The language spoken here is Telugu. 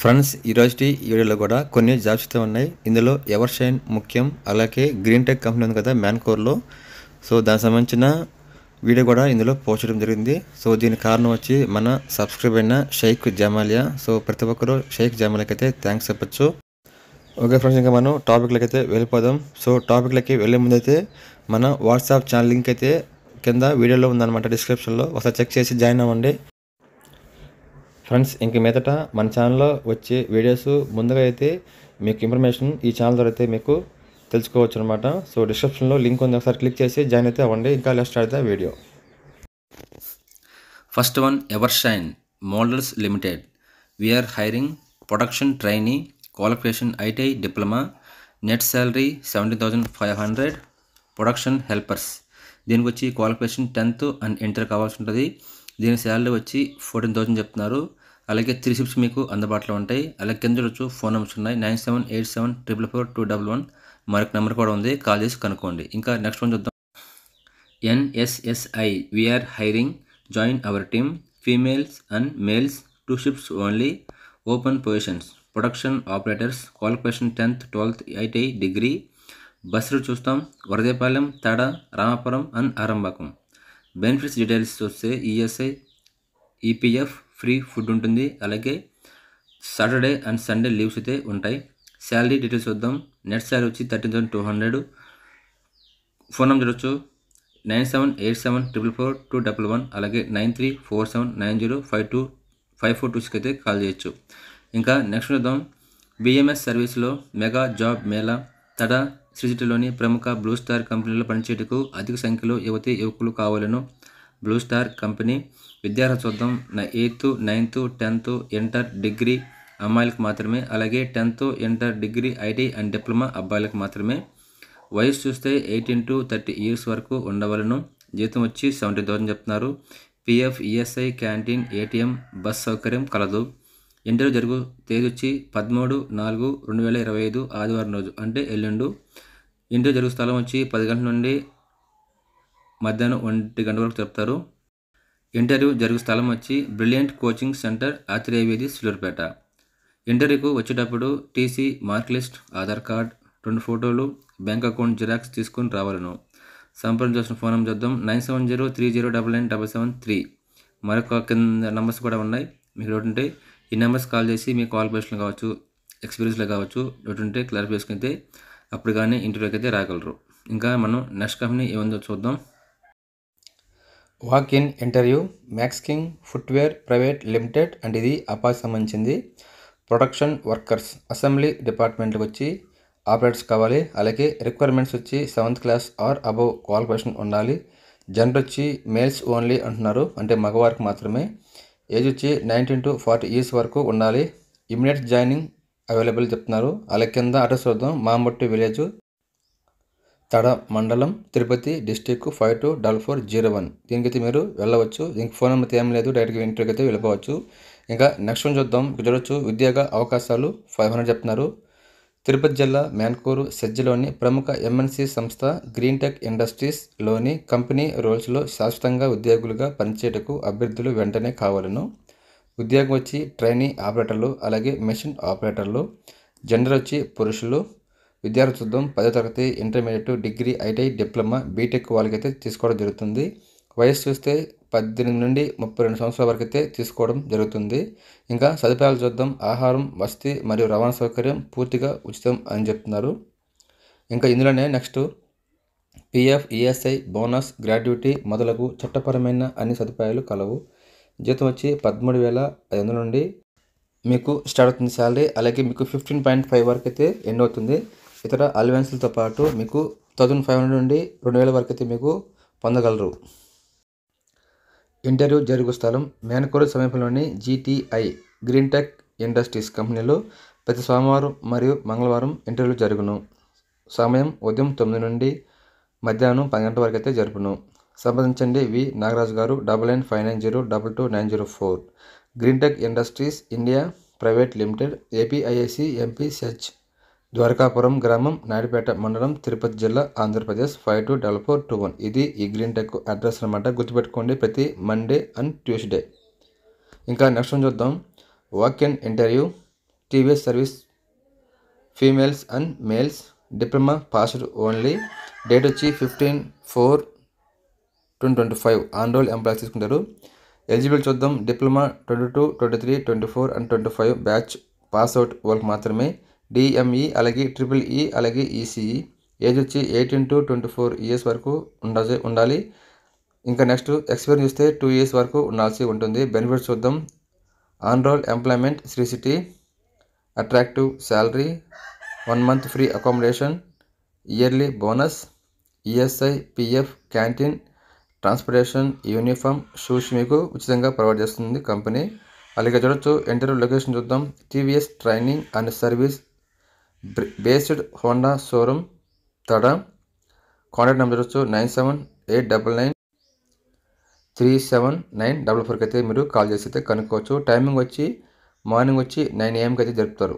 ఫ్రెండ్స్ ఈరోజు ఈ వీడియోలో కూడా కొన్ని జాబ్స్ అయితే ఉన్నాయి. ఇందులో ఎవర్ షైన్ ముఖ్యం, అలాగే గ్రీన్ టెక్ కంపెనీ ఉంది కదా మ్యాన్కోర్లో. సో దానికి సంబంధించిన వీడియో కూడా ఇందులో పోస్ట్ చేయడం జరిగింది. సో దీనికి కారణం వచ్చి మన సబ్స్క్రైబ్ అయిన షేక్ జమాలియా. సో ప్రతి ఒక్కరూ షేక్ జమాలియాకి అయితే థ్యాంక్స్ చెప్పచ్చు. ఓకే ఫ్రెండ్స్, ఇంకా మనం టాపిక్లకి అయితే వెళ్ళిపోదాం. సో టాపిక్లకి వెళ్ళే ముందు అయితే మన వాట్సాప్ ఛానల్ లింక్ అయితే కింద వీడియోలో ఉందన్నమాట, డిస్క్రిప్షన్లో ఒకసారి చెక్ చేసి జాయిన్ అవ్వండి. ఫ్రెండ్స్, ఇంక మీదట మన ఛానల్లో వచ్చే వీడియోస్ ముందుగా అయితే మీకు ఇన్ఫర్మేషన్ ఈ ఛానల్ ద్వారా అయితే మీకు తెలుసుకోవచ్చు అనమాట. సో డిస్క్రిప్షన్లో లింక్ ఉంది, ఒకసారి క్లిక్ చేసి జాయిన్ అయితే అవ్వండి. ఇంకా let's start the video. First one, ever shine moulders limited. We're hiring production trainee, qualification ITI diploma, net salary 17,500. Production helpers, దీనికి వచ్చి క్వాలిఫికేషన్ 10th అండ్ ఇంటర్ కావాల్సి ఉంటుంది. దీని శాలరీ వచ్చి 14,000 చెప్తున్నారు. అలాగే 3 షిఫ్ట్స్ మీకు అందుబాటులో ఉంటాయి. అలాగే కింద చూడొచ్చు ఫోన్ నెంబర్స్ ఉన్నాయి, 9787444211. మరొక నెంబర్ కూడా ఉంది, కాల్ చేసి కనుక్కోండి. ఇంకా నెక్స్ట్ వన్ చూద్దాం. NSSI, we're hiring, join our team, females and males, 2 shifts only, open positions, production operators, qualification 10th 12th ITI degree. బస్సులు చూస్తాం, Varadepalem, Tada, Ramapuram and Arambakkam. Benefits details చూస్తే ఈఎస్ఐ, ఈపీఎఫ్, ఫ్రీ ఫుడ్ ఉంటుంది. అలాగే సాటర్డే అండ్ సండే లీవ్స్ అయితే ఉంటాయి. శాలరీ డీటెయిల్స్ చూద్దాం. నెట్ శాలరీ వచ్చి 13,200. ఫోన్ నెంబర్ చూడొచ్చు 9787444211. అలాగే 9347905426 అయితే కాల్ చేయొచ్చు. ఇంకా నెక్స్ట్ చూద్దాం. బిఎంఎస్ సర్వీస్లో మెగా జాబ్ మేళా. తడ సిటీలోని ప్రముఖ బ్లూ స్టార్ కంపెనీలో పనిచేయటకు అధిక సంఖ్యలో యువతీ యువకులు కావాలను. బ్లూ స్టార్ కంపెనీ విద్యార్హత చూద్దాం. 8th 9th 10th inter degree అమ్మాయిలకు మాత్రమే. అలాగే 10th inter degree IT and diploma అబ్బాయిలకు మాత్రమే. వయసు చూస్తే 18 to 30 years వరకు ఉండవలను. జీతం వచ్చి 70,000 చెప్తున్నారు. PF, ESI, canteen, ATM, bus సౌకర్యం కలదు. ఇంటర్వ్యూ జరుగు తేదీ వచ్చి 13/4/2025 ఆదివారం రోజు, అంటే ఎల్లుండు. ఇంటర్వ్యూ జరుగు స్థలం వచ్చి 10 గంటల నుండి మధ్యాహ్నం 1 గంట వరకు చెప్తారు. ఇంటర్వ్యూ జరుగు స్థలం వచ్చి బ్రిలియంట్ కోచింగ్ సెంటర్, ఆత్రేయ వీధి, సూలూరుపేట. ఇంటర్వ్యూకు వచ్చేటప్పుడు TC, mark list, Aadhaar card, 2 ఫోటోలు, బ్యాంక్ అకౌంట్ జిరాక్స్ తీసుకుని రావాలను. సంప్రదించాల్సిన ఫోన్ నెంబర్ చూద్దాం. 9703097773. మరొక కింద నెంబర్స్ కూడా ఉన్నాయి. మీకు డౌట్ ఉంటే ఈ నెంబర్స్ కాల్ చేసి మీ క్వాలిఫికేషన్ కావచ్చు, ఎక్స్పీరియన్స్లో కావచ్చు, డౌట్ ఉంటే క్లారిఫై చేసుకుంటే అప్పుడు కానీ ఇంటర్వ్యూకి అయితే రాగలరు. ఇంకా మనం నెక్స్ట్ కంపెనీ ఏముందో చూద్దాం. Walk in interview, max king footwear private limited, and ఇది అపాకి సంబంధించింది. ప్రొడక్షన్ వర్కర్స్, అసెంబ్లీ డిపార్ట్మెంట్కి వచ్చి ఆపరేటర్స్ కావాలి. అలాగే రిక్వైర్మెంట్స్ వచ్చి 7th class are above qualification ఉండాలి. జెండర్ వచ్చి మేల్స్ ఓన్లీ అంటున్నారు, అంటే మగవారికి మాత్రమే. ఏజ్ వచ్చి 19 to 40 years వరకు ఉండాలి. ఇమీడియట్ జాయినింగ్ అవైలబుల్ చెప్తున్నారు. అలాగే కింద అడ్రస్ చూద్దాం. మాంబొట్టి విలేజ్, తడ మండలం, తిరుపతి డిస్టిక్ 524401. దీనికైతే మీరు వెళ్ళవచ్చు. దీనికి ఫోన్ నెంబర్ ఏం లేదు, డైరెక్ట్గా ఇంటర్వ్యూకి అయితే వెళ్ళిపోవచ్చు. ఇంకా నెక్స్ట్ వన్ చూద్దాం. చూడొచ్చు ఉద్యోగ అవకాశాలు 500 చెప్తున్నారు. తిరుపతి జిల్లా మ్యాన్కోరు సెజ్లోని ప్రముఖ ఎంఎన్సి సంస్థ గ్రీన్ టెక్ ఇండస్ట్రీస్లోని కంపెనీ రోల్స్లో శాశ్వతంగా ఉద్యోగులుగా పనిచేయటకు అభ్యర్థులు వెంటనే కావాలను. ఉద్యోగం వచ్చి ట్రైనీ ఆపరేటర్లు, అలాగే మెషిన్ ఆపరేటర్లు. జెండర్ వచ్చి పురుషులు. విద్యార్థి చూద్దాం. 10వ తరగతి, intermediate, degree, ITI, diploma, BTech వాళ్ళకైతే తీసుకోవడం జరుగుతుంది. వయసు చూస్తే 18 నుండి 32 సంవత్సరాల వరకు అయితే తీసుకోవడం జరుగుతుంది. ఇంకా సదుపాయాలు చూద్దాం. ఆహారం, వసతి మరియు రవాణా సౌకర్యం పూర్తిగా ఉచితం అని చెప్తున్నారు. ఇంకా ఇందులోనే next PF, ESI, bonus, gratuity మొదలగు చట్టపరమైన అన్ని సదుపాయాలు కలవు. జీతం వచ్చి 13,500 నుండి మీకు స్టార్ట్ అవుతుంది శాలరీ. అలాగే మీకు 15.5 వరకు అయితే ఎండ్ అవుతుంది. ఇతర అలవెన్స్లతో పాటు మీకు 1,500 నుండి 2,000 వరకు అయితే మీకు పొందగలరు. ఇంటర్వ్యూ జరుగు స్థలం మ్యాన్కోరు సమీపంలోని జీటీఐ గ్రీన్ టెక్ ఇండస్ట్రీస్ కంపెనీలో ప్రతి సోమవారం మరియు మంగళవారం ఇంటర్వ్యూలు జరుగును. సమయం ఉదయం 9 నుండి మధ్యాహ్నం 10 గంటల వరకు అయితే జరుపును. సంప్రదించండి వి నాగరాజు గారు, 9959022204. Green tech industries India private limited, APIIC MP such, Dwarakapuram గ్రామం, నాయుడుపేట మండలం, తిరుపతి జిల్లా, ఆంధ్రప్రదేశ్ 524421. ఇది ఈ గ్రీన్ టెక్ అడ్రస్ అనమాట. గుర్తుపెట్టుకోండి, ప్రతి మండే అండ్ ట్యూస్డే. ఇంకా నెక్స్ట్ చూద్దాం. Walk in interview, TVS service females and males diploma passed only. Date వచ్చి 15/4/2025 ఆన్ రోల్ ఎంప్లాయీస్ తీసుకుంటారు. ఎలిజిబుల్ చూద్దాం. డిప్లొమా 22, 23, 24 అండ్ 25 బ్యాచ్ పాస్అవుట్ వాళ్ళకి మాత్రమే. డిఎంఈ అలాగే EEE అలాగే ఈసీఈ. ఏజ్ వచ్చి 18 to 24 ఇయర్స్ వరకు ఉండాలి. ఇంకా నెక్స్ట్ ఎక్స్పీరియన్స్ చూస్తే 2 years వరకు ఉండాల్సి ఉంటుంది. బెనిఫిట్స్ చూద్దాం. On roll employment Sri city, attractive salary, 1 month free accommodation, yearly bonus, ESI, PF, canteen, transportation, uniform, shoes మీకు ఉచితంగా ప్రొవైడ్ చేస్తుంది కంపెనీ. అలాగే చూడొచ్చు. ఇంటర్వ్యూ లొకేషన్ చూద్దాం. TVS training and service based Honda showroom Tada. Contact number చూడొచ్చు 9789937944 అయితే మీరు కాల్ చేసి అయితే కనుక్కోవచ్చు. టైమింగ్ వచ్చి మార్నింగ్ వచ్చి 9 AM అయితే జరుపుతారు.